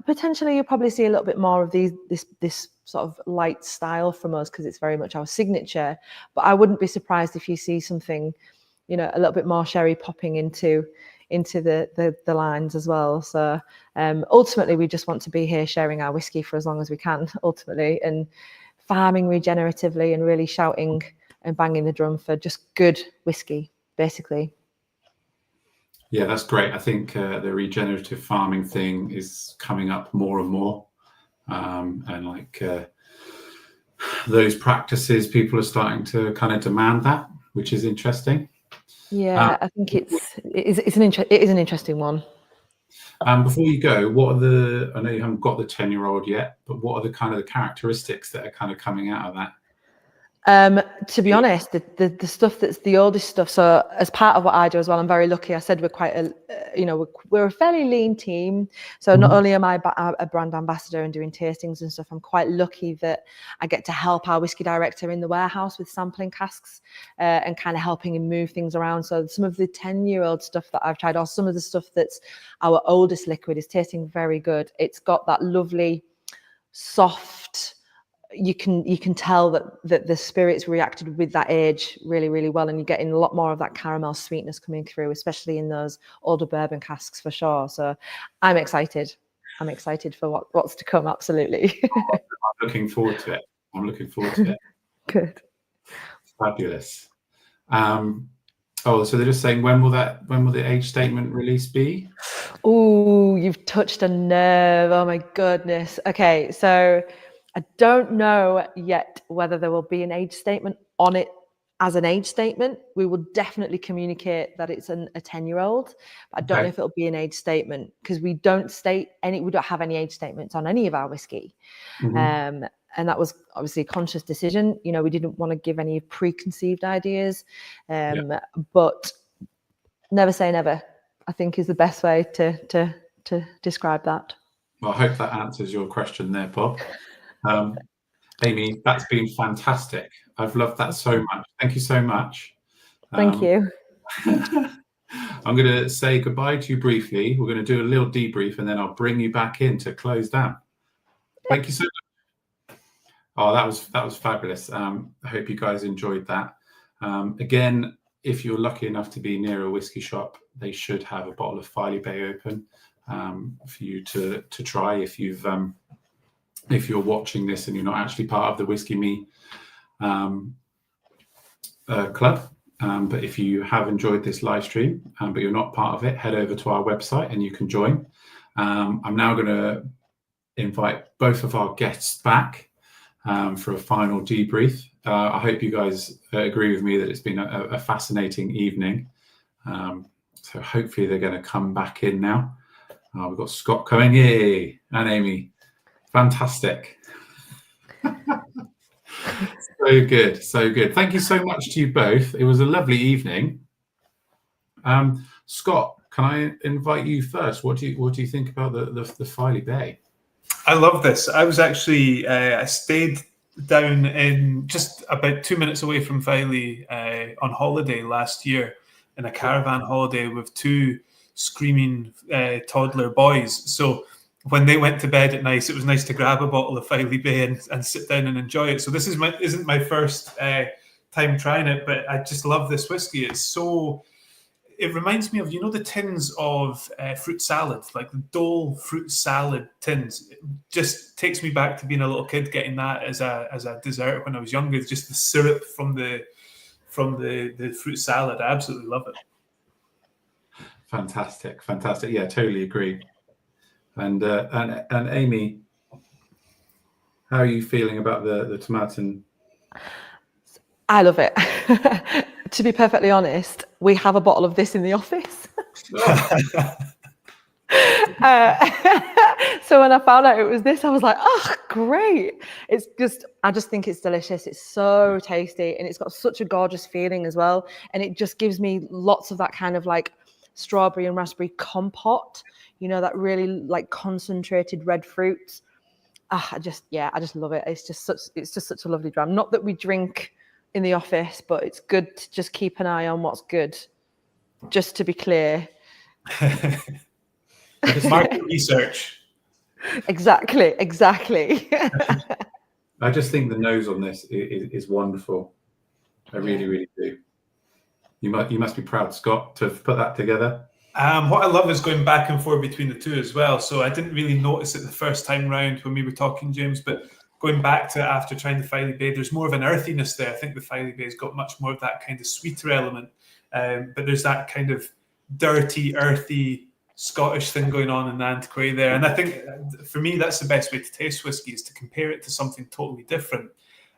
potentially you'll probably see a little bit more of this sort of light style from us because it's very much our signature. But I wouldn't be surprised if you see something, a little bit more sherry popping into the lines as well. So ultimately we just want to be here sharing our whiskey for as long as we can, ultimately, and farming regeneratively and really shouting and banging the drum for just good whiskey, basically. Yeah, that's great. I think the regenerative farming thing is coming up more and more, and like those practices, people are starting to kind of demand that, which is interesting. Yeah, I think it is an interesting one. Before you go, I know you haven't got the 10-year-old yet, but what are the kind of the characteristics that are kind of coming out of that? To be honest, the stuff that's the oldest stuff. So as part of what I do as well, I'm very lucky. I said we're quite we're a fairly lean team. So not only am I a brand ambassador and doing tastings and stuff, I'm quite lucky that I get to help our whiskey director in the warehouse with sampling casks and kind of helping him move things around. So some of the 10-year-old stuff that I've tried, or some of the stuff that's our oldest liquid, is tasting very good. It's got that lovely, soft. You can tell that the spirits reacted with that age really, really well, and you're getting a lot more of that caramel sweetness coming through, especially in those older bourbon casks, for sure. So I'm excited for what's to come. Absolutely. I'm looking forward to it. Good. Fabulous. So they're just saying, when will the age statement release be? Oh, you've touched a nerve. Oh my goodness. Okay, so I don't know yet whether there will be an age statement on it as an age statement. We will definitely communicate that it's a 10-year-old, but I don't know if it'll be an age statement because we don't have any age statements on any of our whiskey. And that was obviously a conscious decision. We didn't want to give any preconceived ideas, but never say never, I think, is the best way to describe that. Well, I hope that answers your question there, Bob. Amy, that's been fantastic. I've loved that so much. Thank you so much. Thank you. I'm going to say goodbye to you briefly. We're going to do a little debrief and then I'll bring you back in to close down. Thank you so much. Oh, that was fabulous. I hope you guys enjoyed that. Again, if you're lucky enough to be near a whiskey shop, they should have a bottle of Filey Bay open for you to try if you're watching this and you're not actually part of the Whisky Me club. But if you have enjoyed this live stream, but you're not part of it, head over to our website and you can join. I'm now going to invite both of our guests back for a final debrief. I hope you guys agree with me that it's been a fascinating evening. So hopefully they're going to come back in now. We've got Scott coming, yay, and Amy. Fantastic. So good. Thank you so much to you both. It was a lovely evening. Scott, can I invite you first? What do you think about the Filey Bay? I love this. I was actually I stayed down in just about 2 minutes away from Filey on holiday last year, in a caravan holiday with two screaming toddler boys. So when they went to bed at night, it was nice to grab a bottle of Filey Bay and sit down and enjoy it. So this isn't my first time trying it, but I just love this whiskey. It's so it reminds me of, you know, the tins of fruit salad, like the Dole fruit salad tins. It just takes me back to being a little kid getting that as a dessert when I was younger. Just the syrup from the fruit salad. I absolutely love it. Fantastic. Yeah, totally agree. And Amy, how are you feeling about the Tomatin? I love it. To be perfectly honest, we have a bottle of this in the office. So when I found out it was this, I was like, oh, great. I just think it's delicious. It's so tasty, and it's got such a gorgeous feeling as well. And it just gives me lots of that kind of like strawberry and raspberry compote, you know, that really like concentrated red fruit. I just love it. It's just such a lovely dram. Not that we drink in the office, but it's good to just keep an eye on what's good. Just to be clear. Market research. Exactly. I just think the nose on this is wonderful. I really do. You must be proud, Scott, to have put that together. What I love is going back and forth between the two as well. So I didn't really notice it the first time round when we were talking, James, but going back to after trying the Filey Bay, there's more of an earthiness there. I think the Filey Bay's got much more of that kind of sweeter element, but there's that kind of dirty, earthy Scottish thing going on in the Antiquary there. And I think for me, that's the best way to taste whiskey, is to compare it to something totally different,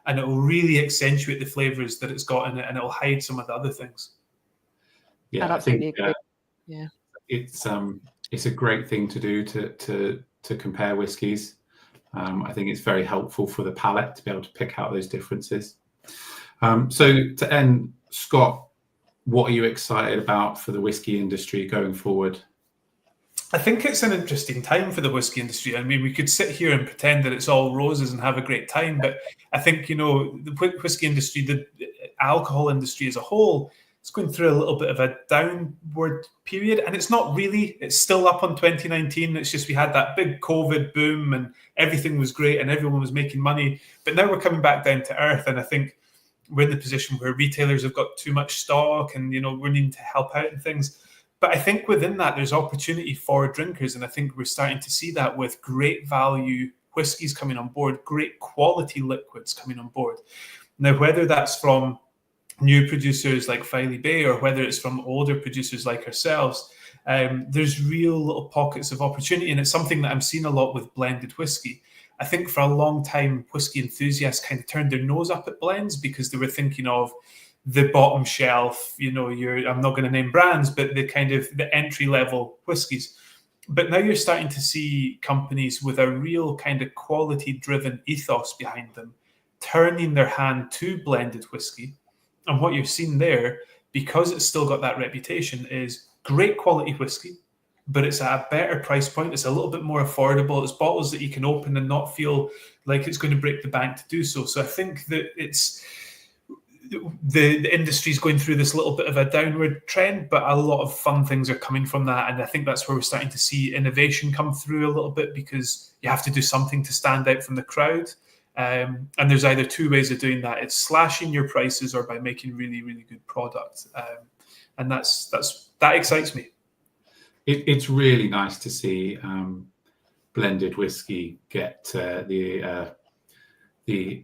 and it will really accentuate the flavours that it's got in it, and it will hide some of the other things. Yeah, I think yeah, it's a great thing to do to compare whiskies. I think it's very helpful for the palate to be able to pick out those differences. So to end, Scott, what are you excited about for the whiskey industry going forward? I think it's an interesting time for the whiskey industry. I mean, we could sit here and pretend that it's all roses and have a great time, but I think, you know, the whiskey industry, the alcohol industry as a whole, it's going through a little bit of a downward period, and it's not really. It's still up on 2019. It's just we had that big COVID boom and everything was great and everyone was making money, but now we're coming back down to earth, and I think we're in the position where retailers have got too much stock, and, you know, we're needing to help out and things. But I think within that, there's opportunity for drinkers. And I think we're starting to see that with great value whiskies coming on board, great quality liquids coming on board. Now, whether that's from new producers like Filey Bay or whether it's from older producers like ourselves, there's real little pockets of opportunity. And it's something that I'm seeing a lot with blended whiskey. I think for a long time, whiskey enthusiasts kind of turned their nose up at blends because they were thinking of the bottom shelf, you know, I'm not going to name brands, but the entry level whiskies. But now you're starting to see companies with a real kind of quality driven ethos behind them turning their hand to blended whiskey. And what you've seen there, because it's still got that reputation, is great quality whiskey, but it's at a better price point. It's a little bit more affordable. It's bottles that you can open and not feel like it's going to break the bank to do so. So I think that it's the industry is going through this little bit of a downward trend, but a lot of fun things are coming from that. And I think that's where we're starting to see innovation come through a little bit, because you have to do something to stand out from the crowd. And there's either two ways of doing that. It's slashing your prices or by making really, really good products. And that excites me. It's really nice to see blended whiskey get the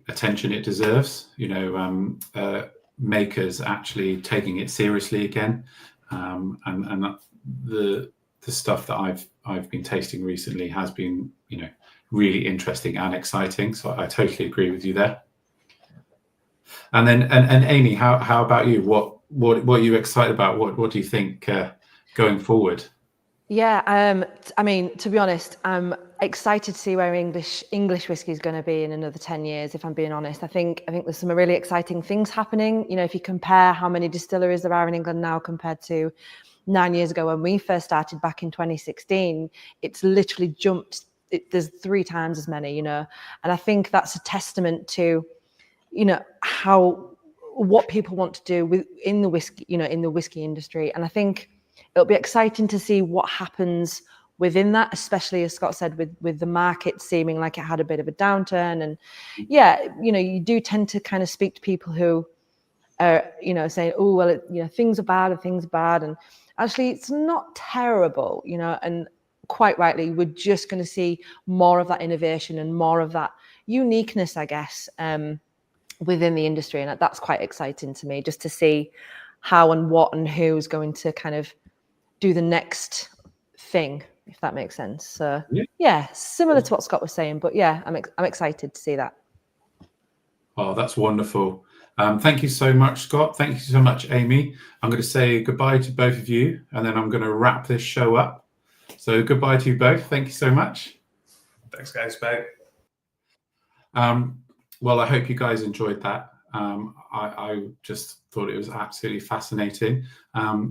attention it deserves. You know, makers actually taking it seriously again, and the stuff that I've been tasting recently has been, you know, really interesting and exciting. So I totally agree with you there. And then and Amy, how about you? What are you excited about? What do you think going forward? Yeah, I mean, to be honest, I'm excited to see where English whiskey is going to be in another 10 years, if I'm being honest. I think there's some really exciting things happening. You know, if you compare how many distilleries there are in England now compared to 9 years ago when we first started back in 2016, it's literally jumped. There's 3 times as many, you know. And I think that's a testament to, you know, what people want to do in the whiskey, you know, in the whiskey industry. And I think it'll be exciting to see what happens within that, especially as Scott said, with the market seeming like it had a bit of a downturn. And yeah, you know, you do tend to kind of speak to people who are, you know, saying, oh, well, you know, things are bad and things are bad. actually it's not terrible, you know, and quite rightly, we're just going to see more of that innovation and more of that uniqueness, I guess, within the industry. And that's quite exciting to me, just to see how and what and who's going to kind of do the next thing, if that makes sense. So yeah, similar to what Scott was saying, but yeah, I'm excited to see that. Oh, that's wonderful. Thank you so much, Scott. Thank you so much, Amy. I'm going to say goodbye to both of you, and then I'm going to wrap this show up. So goodbye to you both. Thank you so much. Thanks, guys. Bye. Well, I hope you guys enjoyed that. I just thought it was absolutely fascinating.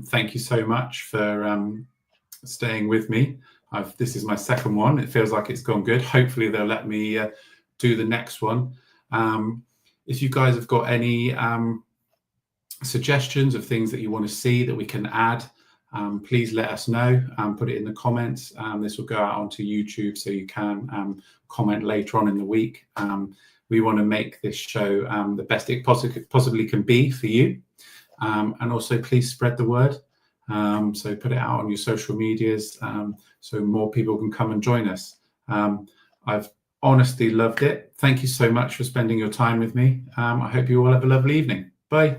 Thank you so much for staying with me. This is my second one. It feels like it's gone good. Hopefully they'll let me do the next one. If you guys have got any suggestions of things that you want to see that we can add, please let us know. Put it in the comments. This will go out onto YouTube, so you can comment later on in the week. We want to make this show the best it possibly can be for you. And also, please spread the word. So put it out on your social medias so more people can come and join us. I've honestly loved it. Thank you so much for spending your time with me. I hope you all have a lovely evening. Bye.